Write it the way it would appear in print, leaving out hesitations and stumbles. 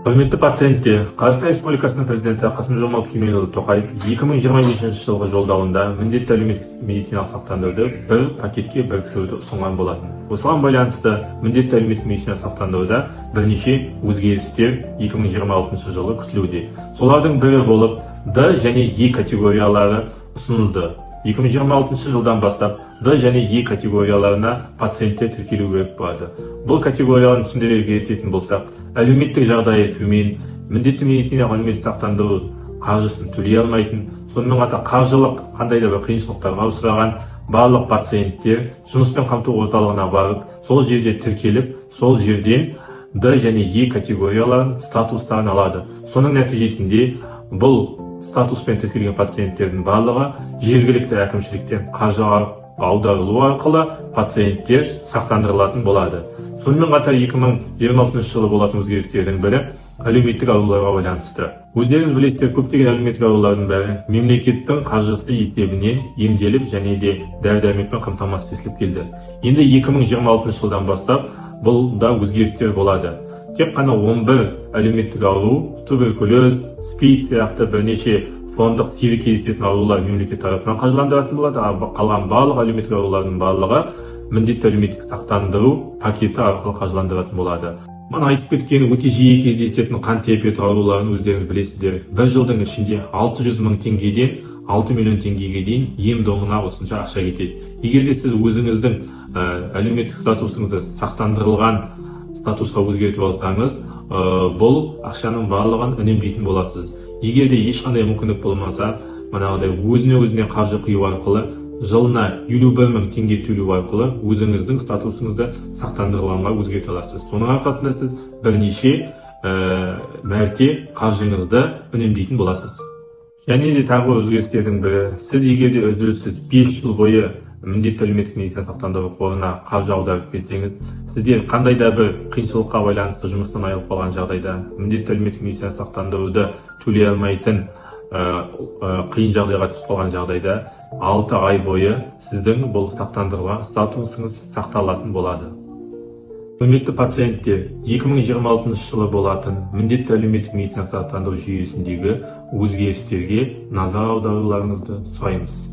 Құрметті пациенттер, Қазақстан Республикасының президенті Қасым-Жомарт Кемелұлы Тоқаев 2025 жылғы жолдауында міндетті әлеуметтік медициналық сақтандыруды бір пакетке біріктіруді ұсынған болатын. Осыған байланысты міндетті әлеуметтік медициналық сақтандыруда бірнеше өзгерістер 2026 жылы күтілуде. Солардың бірі болып Д және Е категориялары ұсынылды. 2026 жылдан бастап Д және Е категорияларына пациенттер тіркелу керек болады. Бұл категорияларын түсіндіре кететін болсақ, әлеуметтік жағдайы төмен, міндетті медициналық әлеуметтік сақтандыру қаржысын төлей алмайтын, сонымен қатар қаржылық қандай да бір қиыншылықтарға ұшыраған барлық пациенттер жұмыспен қамту орталығына барып, сол жерде тіркеліп, сол жерден Д және Е категорияларын статустарын алады. Соның нәтижесінде бұл статуспен тіркелген пациенттердің барлығы жергілікті әкімшіліктен қаржы аударылу арқылы пациенттер сақтандырылатын болады. Сонымен қатар 2026 жылы болатын өзгерістердің бірі әлеуметтік ауруларға байланысты. Өздеріңіз білесіздер, көптеген әлеуметтік аурулардың бәрі мемлекеттің қаржысы есебінен емделіп және де дәрі-дәрмекпен қамтамасыз етіліп келді. Енді 2026 жылдан бастап бұл да өзгерістер болады. Тек қана 11 әлеуметтік ауру, туберкулез, СПИД сияқты бірнеше фондық сирек кездесетін аурулар мемлекет тарапынан қаржыландыратын болады. Қалған барлық әлеуметтік аурулардың барлығы міндетті әлеуметтік сақтандыру пакеті арқылы қаржыландыратын болады. Мана айтып кеткен өте жиі кездесетін қан диабеті ауруларын өздеріңіз білесіздер. Бір жылдың ішінде 600 мың теңгеден 6 миллион теңгеге дейін ем домына осынша ақша кетеді. Егер де сіз өзіңіздің әлеуметтік статусыңызды сақтандырылған статусқа өзгертіп алсаңыз, бұл ақшаның барлығын үнемдейтін боласыз. Егер де ешқандай мүмкіндік болмаса, манағыдай өзіне қаржы құю арқылы жылына 51 мың теңге төлеу арқылы өзіңіздің статусыңызды сақтандырылғанға өзгерте аласыз. Соның арқасында сіз бірнеше мәрте қаржыңызды үнемдейтін боласыз. Және де тағы өзгерістердің бірі, сіз егер де үзіліссіз 5 жыл бойы міндетті әлеуметтік медицина сақтандыру қорына қаржы аударып кетсеңіз, сіздер қандай да бір қиыншылыққа байланысты жұмыстан айырылып қалған жағдайда, міндетті әлеуметтік медицина сақтандыруды төлей алмайтын қиын жағдайға түсіп қалған жағдайда 6 ай бойы сіздің бұл сақтандырылған статусыңыз сақталатын болады. Құрметті пациенттер, 2026 жылы болатын міндетті әлеуметтік медицина сақтандыру жүйесіндегі өзгерістерге назар аударуларыңызды сұраймыз.